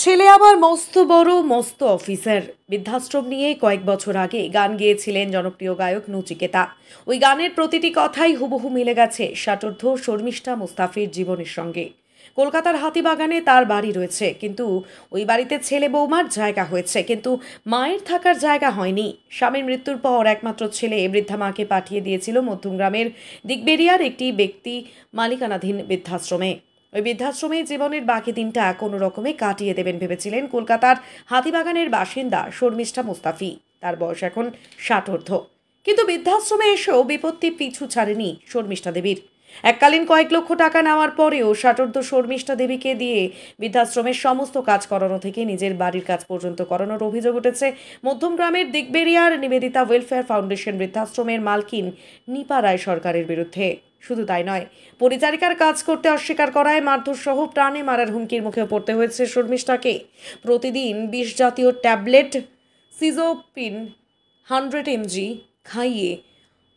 ছেলে আবার মস্ত বড় মস্ত অফিসার। বৃদ্ধাশ্রম নিয়ে কয়েক বছর আগে গান গেয়েছিলেন জনপ্রিয় গায়ক নচিকেতা। ওই গানের প্রতিটি কথাই হুবহু মিলে গেছে ষাটোর্ধ্ব শর্মিষ্ঠা মুস্তাফির জীবনের সঙ্গে। কলকাতার হাতিবাগানে তার বাড়ি রয়েছে, কিন্তু ওই বাড়িতে ছেলে বৌমার জায়গা হয়েছে, কিন্তু মায়ের থাকার জায়গা হয়নি। স্বামীর মৃত্যুর পর একমাত্র ছেলে বৃদ্ধা মাকে পাঠিয়ে দিয়েছিল মধ্যমগ্রামের দিকবেরিয়ার একটি ব্যক্তি মালিকানাধীন বৃদ্ধাশ্রমে। ওই বৃদ্ধাশ্রমে জীবনের বাকি দিনটা কোনো রকমে কাটিয়ে দেবেন ভেবেছিলেন কলকাতার হাতিবাগানের বাসিন্দা শর্মিষ্ঠা মুস্তাফি। তার বয়স এখন ষাটোর্ধ্ব, কিন্তু বৃদ্ধাশ্রমে এসেও বিপত্তি পিছু ছাড়েনি শর্মিষ্ঠা দেবীর। এককালীন কয়েক লক্ষ টাকা নেওয়ার পরেও ষাটোর্ধ্ব শর্মিষ্ঠা দেবীকে দিয়ে বৃদ্ধাশ্রমের সমস্ত কাজ করানো থেকে নিজের বাড়ির কাজ পর্যন্ত করানোর অভিযোগ উঠেছে মধ্যমগ্রামের দিকবেরিয়ার নিবেদিতা ওয়েলফেয়ার ফাউন্ডেশন বৃদ্ধাশ্রমের মালকিন নিপা রায় সরকারের বিরুদ্ধে। শুধু তাই নয়, পরিচারিকার কাজ করতে অস্বীকার করায় মারধর সহ প্রাণে মারার হুমকির মুখে পড়তে হয়েছে শর্মিষ্ঠাকে। প্রতিদিন ২০ জাতীয় ট্যাবলেট সিজোপিন 100 mg খাইয়ে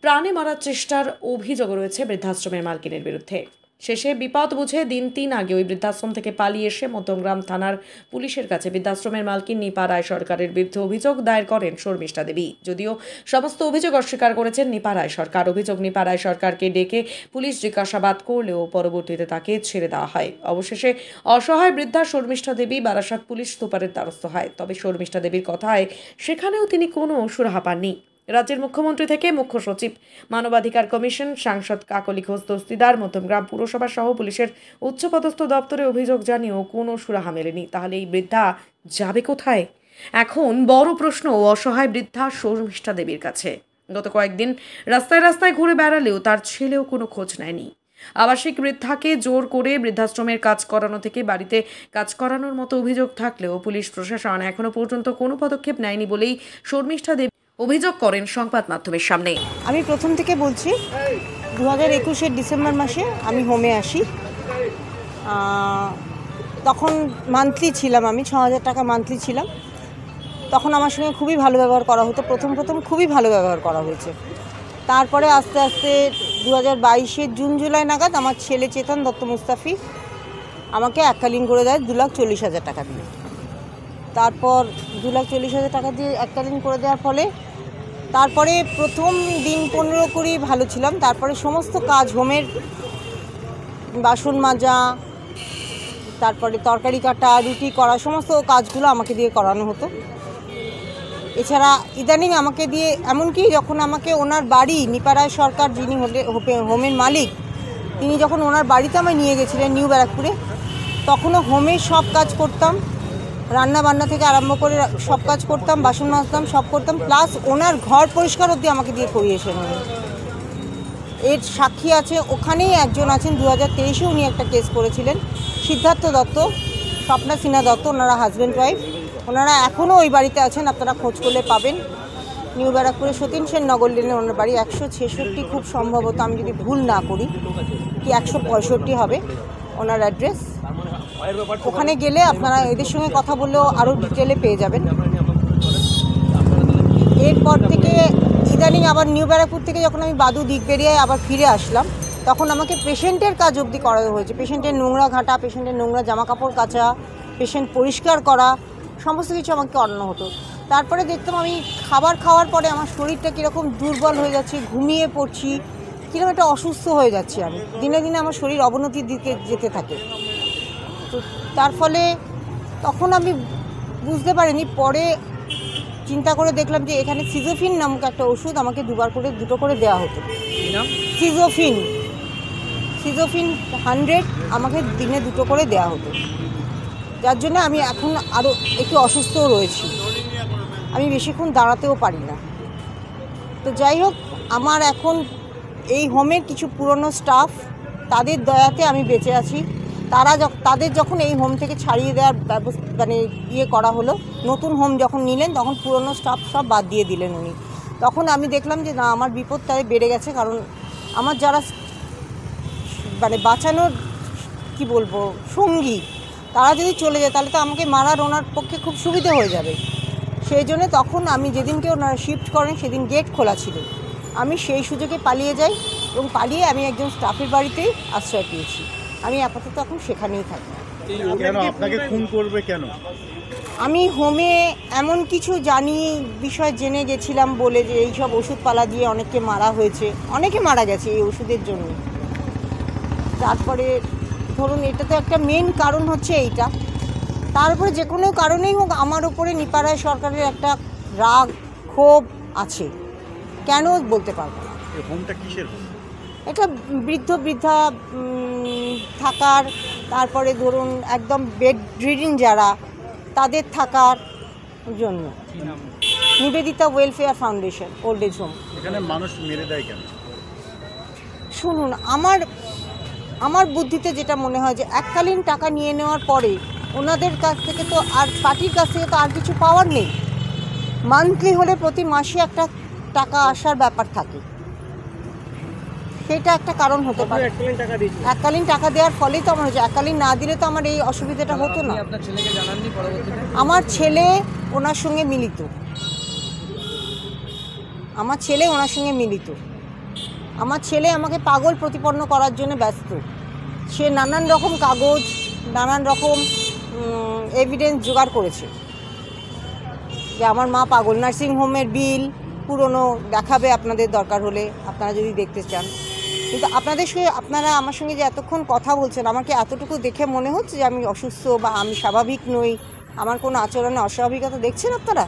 প্রাণে মারার চেষ্টার অভিযোগ রয়েছে বৃদ্ধাশ্রমের মালকিনের বিরুদ্ধে। শেষে বিপদ বুঝে দিন ৩ আগে ওই বৃদ্ধাশ্রম থেকে পালিয়ে এসে মধ্যমগ্রাম থানার পুলিশের কাছে বৃদ্ধাশ্রমের মালকিন নিপা রায় সরকারের বিরুদ্ধে অভিযোগ দায়ের করেন শর্মিষ্ঠা দেবী। যদিও সমস্ত অভিযোগ অস্বীকার করেছেন নিপা রায় সরকার। অভিযোগ, নিপা রায় সরকারকে ডেকে পুলিশ জিজ্ঞাসাবাদ করলেও পরবর্তীতে তাকে ছেড়ে দেওয়া হয়। অবশেষে অসহায় বৃদ্ধা শর্মিষ্ঠা দেবী বারাসাত পুলিশ সুপারের দ্বারস্থ হয়। তবে শর্মিষ্ঠা দেবীর কথায় সেখানেও তিনি কোনো সুরাহা পাননি। রাজ্যের মুখ্যমন্ত্রী থেকে মুখ্য সচিব, মানবাধিকার কমিশন, সাংসদ কাকলি ঘোষ দস্তিদার, মধ্যমগ্রাম পুরসভা সহ পুলিশের উচ্চপদস্থ দপ্তরে অভিযোগ জানিয়েও কোনো সুরাহা মেলেনি। তাহলে এই বৃদ্ধা যাবে কোথায়? এখন বড় প্রশ্ন অসহায় বৃদ্ধা শর্মিষ্ঠা দেবীর কাছে। গত কয়েকদিন রাস্তায় রাস্তায় ঘুরে বেড়ালেও তার ছেলেও কোনো খোঁজ নেয়নি। আবাসিক বৃদ্ধাকে জোর করে বৃদ্ধাশ্রমের কাজ করানো থেকে বাড়িতে কাজ করানোর মতো অভিযোগ থাকলেও পুলিশ প্রশাসন এখনো পর্যন্ত কোনো পদক্ষেপ নেয়নি বলেই শর্মিষ্ঠা দেবী অভিযোগ করেন সংবাদ মাধ্যমের সামনে। আমি প্রথম থেকে বলছি, 2021-এর ডিসেম্বর মাসে আমি হোমে আসি। তখন মান্থলি ছিলাম, আমি 6,000 টাকা মান্থলি ছিলাম। তখন আমার সঙ্গে খুবই ভালো ব্যবহার করা হতো। প্রথম খুবই ভালো ব্যবহার করা হয়েছে। তারপরে আস্তে আস্তে 2022-এর জুন জুলাই নাগাদ আমার ছেলে চেতন দত্ত মুস্তাফি আমাকে এককালীন করে দেয় 2,40,000 টাকা দিয়ে। তারপর 2,40,000 টাকা দিয়ে এককালীন করে দেওয়ার ফলে তারপরে প্রথম দিন 15 করে ভালো ছিলাম। তারপরে সমস্ত কাজ, হোমের বাসন মাজা, তারপরে তরকারি কাটা, রুটি করা, সমস্ত কাজগুলো আমাকে দিয়ে করানো হতো। এছাড়া ইদানিং আমাকে দিয়ে, এমনকি যখন আমাকে ওনার বাড়ি, নিপা রায় সরকার যিনি হোমের মালিক, তিনি যখন ওনার বাড়িতে আমায় নিয়ে গেছিলেন নিউ ব্যারাকপুরে, তখনও হোমের সব কাজ করতাম। রান্না বান্না থেকে আরম্ভ করে সব কাজ করতাম, বাসন মাজতাম, সব করতাম। প্লাস ওনার ঘর পরিষ্কার অবধি আমাকে দিয়ে করিয়েছেন উনি। এর সাক্ষী আছে, ওখানেই একজন আছেন, 2023-এ উনি একটা কেস করেছিলেন, সিদ্ধার্থ দত্ত, স্বপ্না সিনহা দত্ত, ওনারা হাজব্যান্ড ওয়াইফ। ওনারা এখনও ওই বাড়িতে আছেন, আপনারা খোঁজ করলে পাবেন। নিউ ব্যারাকপুরে সতীন সেন নগর লেনে ওনার বাড়ি। 166 খুব সম্ভবত, আমি যদি ভুল না করি, কি 165 হবে ওনার অ্যাড্রেস। ওখানে গেলে আপনারা এদের সঙ্গে কথা বললেও আরও ডিটেলে পেয়ে যাবেন। এরপর থেকে ইদানিং আবার নিউ ব্যারাকপুর থেকে যখন আমি বাদু দিকবেরিয়ায় আবার ফিরে আসলাম, তখন আমাকে পেশেন্টের কাজ অবধি করানো হয়েছে। পেশেন্টের নোংরা ঘাঁটা, পেশেন্টের নোংরা জামাকাপড় কাচা, পেশেন্ট পরিষ্কার করা, সমস্ত কিছু আমাকে করানো হতো। তারপরে দেখতাম আমি খাবার খাওয়ার পরে আমার শরীরটা কীরকম দুর্বল হয়ে যাচ্ছে, ঘুমিয়ে পড়ছি, কীরকম একটা অসুস্থ হয়ে যাচ্ছি আমি। দিনে দিনে আমার শরীর অবনতির দিকে যেতে থাকে। তো তার ফলে তখন আমি বুঝতে পারিনি, পরে চিন্তা করে দেখলাম যে এখানে সিজোফিন নামক একটা ওষুধ আমাকে দুটো করে দেওয়া হতো। সিজোফিন 100 আমাকে দিনে 2 করে দেওয়া হতো, যার জন্য আমি এখন আরও একটু অসুস্থও রয়েছি। আমি বেশিক্ষণ দাঁড়াতেও পারি না। তো যাই হোক, আমার এখন এই হোমের কিছু পুরনো স্টাফ, তাদের দয়াতে আমি বেঁচে আছি। তাদের যখন এই হোম থেকে ছাড়িয়ে দেওয়ার ব্যবস্থা করা হলো, নতুন হোম যখন নিলেন, তখন পুরনো স্টাফ সব বাদ দিয়ে দিলেন উনি। তখন আমি দেখলাম যে না, আমার বিপদ তাই বেড়ে গেছে। কারণ আমার যারা বাঁচানোর সঙ্গী, তারা যদি চলে যায় তাহলে তো আমাকে মারার ওনার পক্ষে খুব সুবিধে হয়ে যাবে। সেই জন্য তখন আমি যেদিনকে ওনারা শিফট করেন সেদিন গেট খোলা ছিল, আমি সেই সুযোগে পালিয়ে যাই এবং পালিয়ে আমি একজন স্টাফের বাড়িতেই আশ্রয় পেয়েছি। আমি আপাতত এখন সেখানেই থাকি। কেন আপনাকে খুন করবে কেন? আমি হোমে এমন কিছু জানি বিষয় জেনে গেছিলাম বলে যে এইসব ওষুধপালা দিয়ে অনেকে মারা হয়েছে, অনেকে মারা গেছে এই ওষুধের জন্য। তারপরে ধরুন এটা তো একটা মেন কারণ হচ্ছে এইটা। তারপরে যে কোনো কারণেই হোক আমার উপরে নিপাড়ায় সরকারের একটা রাগ ক্ষোভ আছে, কেন বলতে পারবো না। এই হোমটা কিসের হোম? এটা বৃদ্ধা থাকার, তারপরে ধরুন একদম বেড রিডিং যারা তাদের থাকার জন্য। Nivedita welfare foundation old age home. এখানে মানুষ মেরে দেয় কেন? শুনুন, আমার বুদ্ধিতে যেটা মনে হয় যে এককালীন টাকা নিয়ে নেওয়ার পরে ওনাদের কাছ থেকে তো আর পার্টির কাছ থেকে তো আর কিছু পাওয়ার নেই। মান্থলি হলে প্রতি মাসে একটা টাকা আসার ব্যাপার থাকে, সেটা একটা কারণ হতে পারে। এককালীন টাকা দেওয়ার ফলেই তো আমার হচ্ছে, এককালীন না দিলে তো আমার এই অসুবিধাটা হতো না। আমার ছেলে ওনার সঙ্গে মিলিত, আমার ছেলে আমাকে পাগল প্রতিপন্ন করার জন্য ব্যস্ত। সে নানান রকম কাগজ, নানান রকম এভিডেন্স জোগাড় করেছে যে আমার মা পাগল। নার্সিংহোমের বিল পুরনো দেখাবে আপনাদের দরকার হলে, আপনারা যদি দেখতে চান। কিন্তু আপনারা আমার সঙ্গে যে এতক্ষণ কথা বলছেন, আমাকে এতটুকু দেখে মনে হচ্ছে যে আমি অসুস্থ বা আমি স্বাভাবিক নই, আমার কোনো আচরণে অস্বাভাবিকতা দেখছেন আপনারা?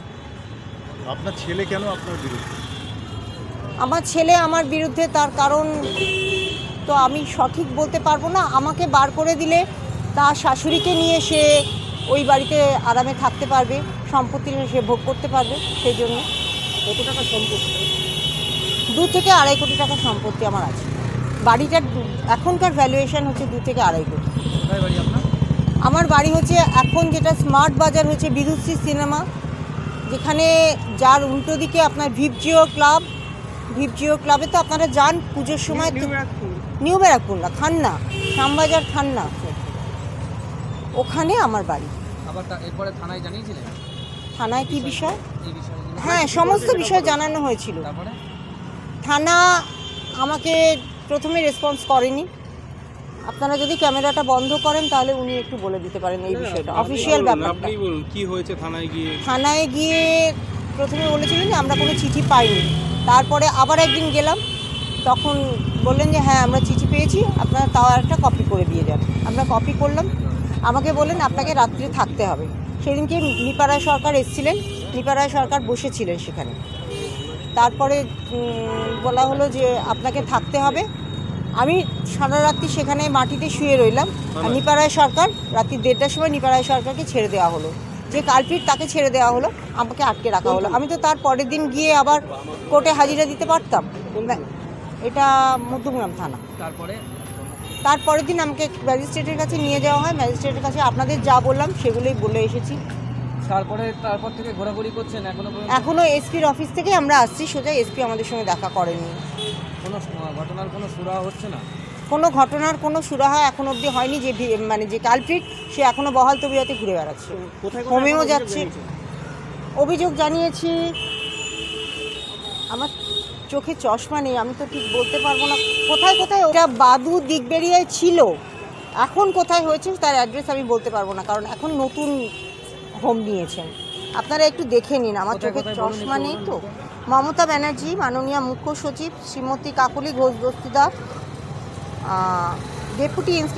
আপনার ছেলে কেন আপনার বিরুদ্ধে? আমার ছেলে আমার বিরুদ্ধে, তার কারণ তো আমি সঠিক বলতে পারবো না। আমাকে বার করে দিলে তার শাশুড়িকে নিয়ে সে ওই বাড়িতে আরামে থাকতে পারবে, সম্পত্তি সে ভোগ করতে পারবে। সেই জন্য। কত টাকা সম্পত্তি? 2 থেকে 2.5 কোটি টাকা সম্পত্তি আমার আছে। বাড়িটার এখনকার ভ্যালুয়েশন হচ্ছে 2 থেকে 2.5 কোটি। কোথায় বাড়ি আপনার? আমার বাড়ি হচ্ছে এখন যেটা স্মার্ট বাজার হচ্ছে বিদুশ্রী সিনেমা, যেখানে যার উল্টো দিকে আপনার ভিপজিও ক্লাবে তো আপনারা যান পুজোর সময়। নিউ ব্যারাকপুর না, খান্না, শ্যামবাজার খান্না, ওখানে আমার বাড়ি। আবার এরপরে থানায় জানিয়েছিলেন? থানায় কি বিষয়? এই বিষয়গুলো? হ্যাঁ, সমস্ত বিষয় জানানো হয়েছিল। তারপরে থানা আমাকে প্রথমে রেসপন্স করেনি। আপনারা যদি ক্যামেরাটা বন্ধ করেন তাহলে উনি একটু বলে দিতে পারেন এই বিষয়টা, অফিসিয়াল ব্যাপারটা। আপনি বলুন কি হয়েছে থানায় গিয়ে প্রথমে বলেছিলেন যে আমরা কোনো চিঠি পাইনি। তারপরে আবার একদিন গেলাম, তখন বললেন যে হ্যাঁ আমরা চিঠি পেয়েছি, আপনারা তাও একটা কপি করে দিয়ে যান। আমরা কপি করলাম। আমাকে বললেন আপনাকে রাত্রে থাকতে হবে। সেদিনকে নিপাড়ায় সরকার এসেছিলেন, নিপাড়ায় সরকার বসেছিলেন সেখানে। তারপরে বলা হলো যে আপনাকে থাকতে হবে। আমি সারা রাত্রি সেখানে মাটিতে শুয়ে রইলাম। আর নিপাড়ায় সরকার রাত্রি 1:30টার সময় নিপাড়ায় সরকারকে ছেড়ে দেওয়া হলো। যে কালপিট তাকে ছেড়ে দেওয়া হলো, আমাকে আটকে রাখা হলো। আমি তো তার পরের দিন গিয়ে আবার কোর্টে হাজিরা দিতে পারতাম। এটা মধ্যমগ্রাম থানা। তারপরের দিন আমাকে ম্যাজিস্ট্রেটের কাছে নিয়ে যাওয়া হয়। ম্যাজিস্ট্রেটের কাছে আপনাদের যা বললাম সেগুলোই বলে এসেছি। তারপর থেকে ঘোরাঘুরি করছেন এখনো এসপির অফিস থেকে আমরা আসছি, সোজা এসপি আমাদের সঙ্গে দেখা করেনি। কোনো ঘটনার কোনো সুরাহা হচ্ছে না? কোনো ঘটনার কোনো সুরাহা এখন অবধি হয়নি। যে কালপ্রিট সে এখনো বহাল তবিয়তে ঘুরে বেড়াচ্ছে, হোমেও যাচ্ছে। অভিযোগ জানিয়েছি। আমার চোখে চশমা নেই, আমি তো ঠিক বলতে পারবো না কোথায় ওটা বাদু দিগবেরিয়ায় ছিল। এখন কোথায় হয়েছে তার অ্যাড্রেস আমি বলতে পারবো না, কারণ এখন নতুন হোম নিয়েছেন। আপনারা একটু দেখে নিন, আমার চোখে চশমা নেই তো। মমতা ব্যানার্জি, মাননীয় মুখ্য সচিব শ্রীমতী কাকলি ঘোষ দস্তিদার, ডেপুটি ইন্সপেক্টর